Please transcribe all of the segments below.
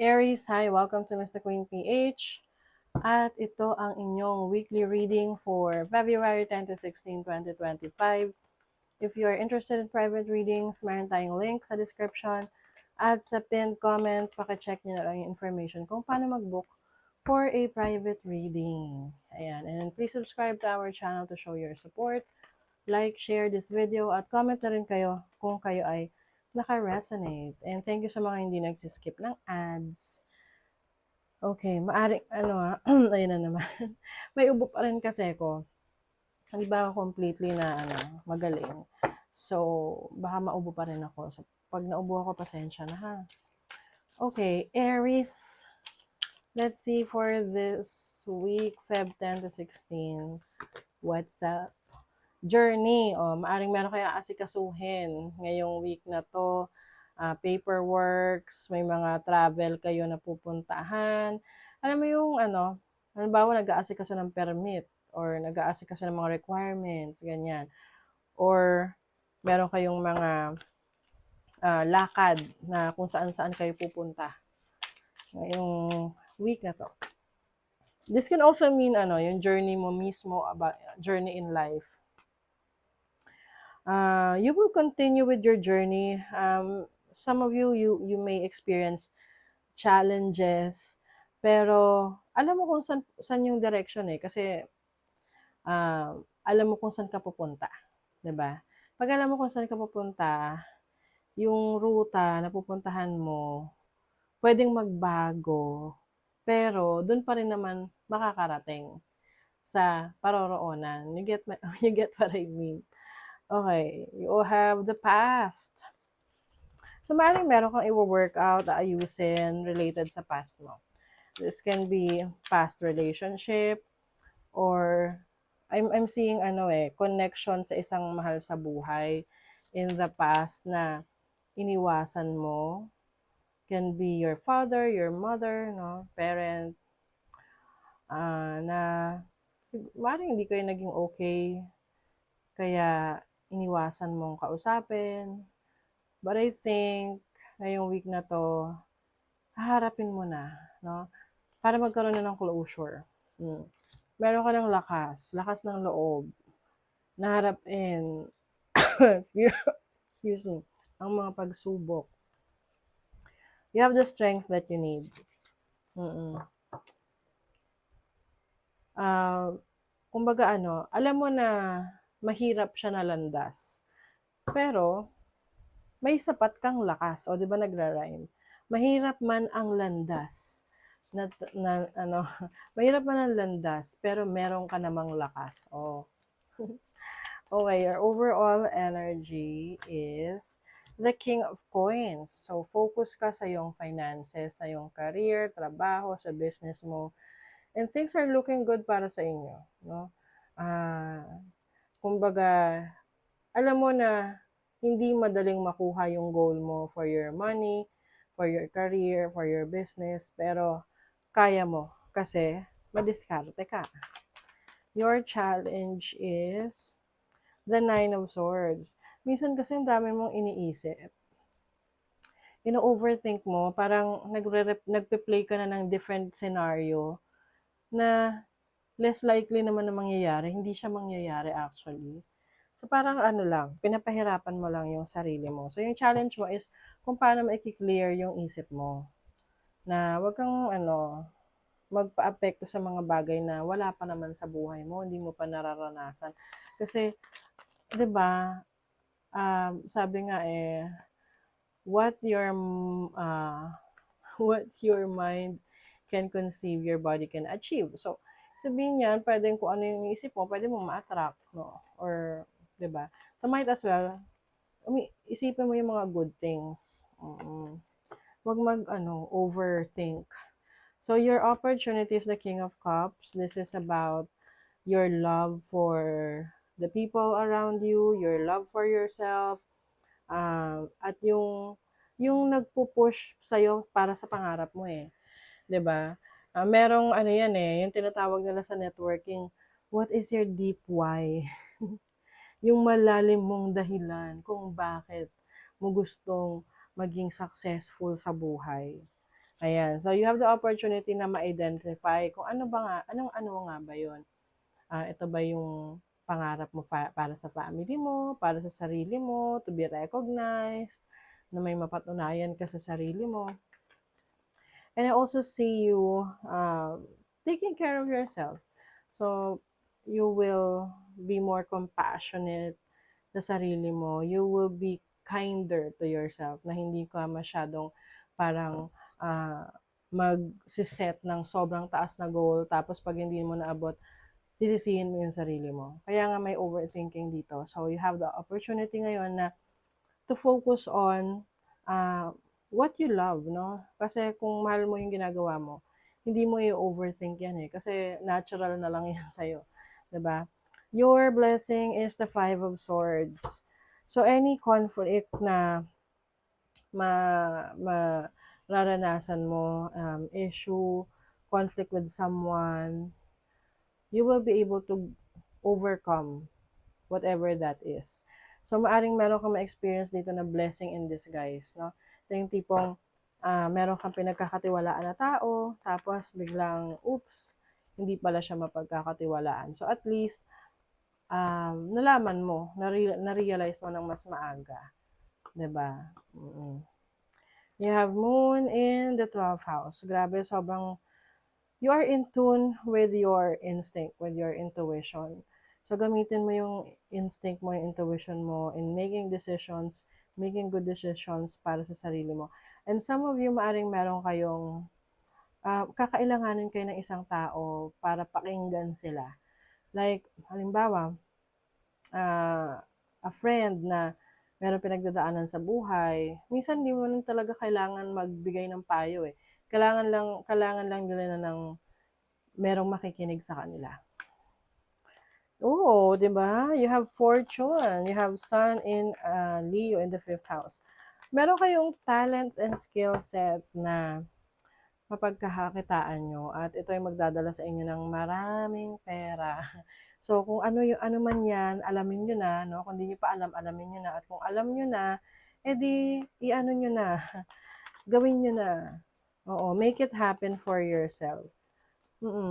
Aries, hi! Welcome to Mr. Queen PH. At ito ang inyong weekly reading for February 10 to 16, 2025. If you are interested in private readings, meron tayong link sa description at sa pinned comment, pakicheck nyo na lang yung information kung paano mag-book for a private reading. Ayan. And please subscribe to our channel to show your support. Like, share this video, at comment na rin kayo kung kayo ay naka-resonate. And thank you sa mga hindi nagsiskip ng ads. Okay, maaring ayun na naman. May ubo pa rin kasi ko. Hindi ba ako completely na magaling. So, baka maubo pa rin ako. So, pag naubo ako, pasensya na ha. Okay, Aries. Let's see for this week, Feb 10 to 16. What's up? Journey. Maaring meron kayo aasikasuhin ngayong week na to. Paperworks, may mga travel kayo na pupuntahan. Alam mo yung halimbawa nag-aasikaso ng permit or nag-aasikaso ng mga requirements, ganyan. Or meron kayong mga lakad na kung saan-saan kayo pupunta ngayong week na to. This can also mean yung journey mo mismo, about journey in life. You will continue with your journey. Some of you may experience challenges, pero alam mo kung saan yung direction kasi alam mo kung saan ka pupunta, 'di ba? Pag alam mo kung saan ka pupunta, yung ruta na pupuntahan mo pwedeng magbago, pero dun pa rin naman makakarating sa paroroonan. You get what I mean? Okay, you have the past. So, maaaring meron kang i-workout, ayusin related sa past mo. This can be past relationship or I'm seeing connection sa isang mahal sa buhay in the past na iniwasan mo. Can be your father, your mother, parent, na maaaring hindi kayo naging okay, kaya iniwasan mong kausapin. But I think, ngayong week na to, haharapin mo na, para magkaroon na ng closure. Meron ka ng lakas ng loob, na harapin, excuse me, ang mga pagsubok. You have the strength that you need. Kumbaga alam mo na mahirap siya na landas. Pero, may sapat kang lakas. O, di ba nagra-rhyme? Mahirap man ang landas. Mahirap man ang landas, pero meron ka namang lakas. Okay, your overall energy is the King of Coins. So, focus ka sa iyong finances, sa iyong career, trabaho, sa business mo. And things are looking good para sa inyo. Kumbaga, alam mo na hindi madaling makuha yung goal mo for your money, for your career, for your business, pero kaya mo kasi madiskarte ka. Your challenge is the 9 of Swords. Minsan kasi ang dami mong iniisip. Ino-overthink mo, parang nagpe-play ka na ng different scenario na less likely naman na mangyayari. Hindi siya mangyayari actually. So, parang pinapahirapan mo lang yung sarili mo. So, yung challenge mo is kung paano ma-clear yung isip mo. Na wag kang magpa-apekto sa mga bagay na wala pa naman sa buhay mo, hindi mo pa nararanasan. Kasi, 'di ba, sabi nga what your mind can conceive, your body can achieve. So, sabihin niyan, pwedeng kung ano yung isip mo, pwede mo ma-attract, or 'di ba? So, might as well, isipin mo yung mga good things. Huwag overthink. So, your opportunity is the King of Cups. This is about your love for the people around you, your love for yourself, at yung nagpo-push sa'yo para sa pangarap mo 'di ba? Merong yan yung tinatawag nila sa networking, what is your deep why? Yung malalim mong dahilan kung bakit mo gustong maging successful sa buhay. Ayan, so you have the opportunity na ma-identify kung ano ba nga, anong-ano nga ba yun. Ito ba yung pangarap mo para sa family mo, para sa sarili mo, to be recognized, na may mapatunayan ka sa sarili mo. And I also see you taking care of yourself. So, you will be more compassionate sa sarili mo. You will be kinder to yourself na hindi ka masyadong parang mag-set ng sobrang taas na goal tapos pag hindi mo naabot, sisisihin mo yung sarili mo. Kaya nga may overthinking dito. So, you have the opportunity ngayon na to focus on uh, what you love, no? Kasi kung mahal mo yung ginagawa mo, hindi mo i-overthink yan eh. Kasi natural na lang yan sa'yo. 'Di ba? Your blessing is the Five of Swords. So, any conflict na mararanasan mo, issue, conflict with someone, you will be able to overcome whatever that is. So, maaring meron kang ma-experience dito na blessing in disguise, no? Ito yung tipong meron kang pinagkakatiwalaan na tao, tapos biglang, oops, hindi pala siya mapagkakatiwalaan. So, at least, nalaman mo, na-realize mo ng mas maaga. 'Di ba? You have moon in the 12th house. Grabe, sobrang you are in tune with your instinct, with your intuition. So, gamitin mo yung instinct mo, yung intuition mo in making decisions, making good decisions para sa sarili mo. And some of you, maaring meron kayong, kakailanganin kayo ng isang tao para pakinggan sila. Like, halimbawa, a friend na meron pinagdadaanan sa buhay, minsan di mo lang talaga kailangan magbigay ng payo eh. Kailangan lang nila na ng merong makikinig sa kanila. Oo, 'di ba? You have fortune. You have sun in Leo in the 5th house. Meron kayong talents and skill set na mapagkakakitaan nyo at ito ay magdadala sa inyo ng maraming pera. So, kung ano man yan, alamin nyo na, no? Kung di nyo pa alam, alamin nyo na. At kung alam nyo na, edi, i-ano nyo na. Gawin nyo na. Oo, make it happen for yourself.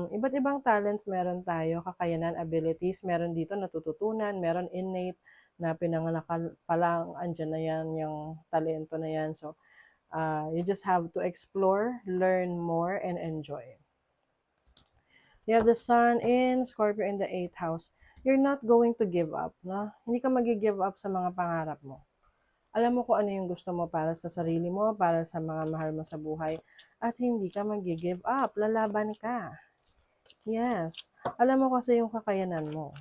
Iba't ibang talents meron tayo, kakayanan, abilities, meron dito natututunan, meron innate na pinanganak pa lang, andyan na yan, yung talento na yan. So, you just have to explore, learn more, and enjoy. You have the sun in Scorpio in the 8th house. You're not going to give up, no? Hindi ka magi-give up sa mga pangarap mo. Alam mo kung ano yung gusto mo para sa sarili mo, para sa mga mahal mo sa buhay, at hindi ka magi-give up. Lalaban ka. Yes. Alam mo kasi yung kakayanan mo.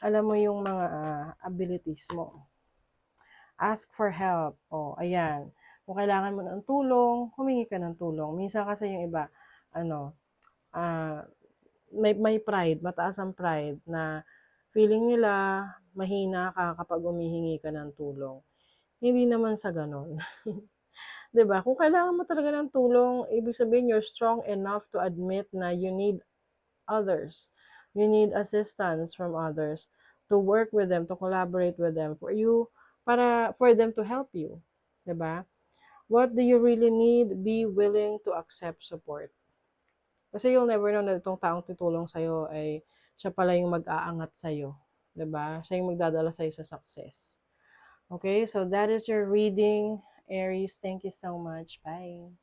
Alam mo yung mga abilities mo. Ask for help. O, ayan. Kung kailangan mo ng tulong, humingi ka ng tulong. Minsan kasi yung iba, uh, may pride, mataas ang pride na feeling nila mahina ka kapag humihingi ka ng tulong. Hindi naman sa ganon. 'Di ba? Kung kailangan mo talaga ng tulong, ibig sabihin you're strong enough to admit na you need others. You need assistance from others to work with them, to collaborate with them for them to help you, 'di ba? What do you really need? Be willing to accept support. Kasi you'll never know na itong taong tutulong sa'yo ay siya pala yung mag-aangat sa'yo. 'Di ba? Siya yung magdadala sa'yo sa success. Okay, so that is your reading, Aries. Thank you so much. Bye.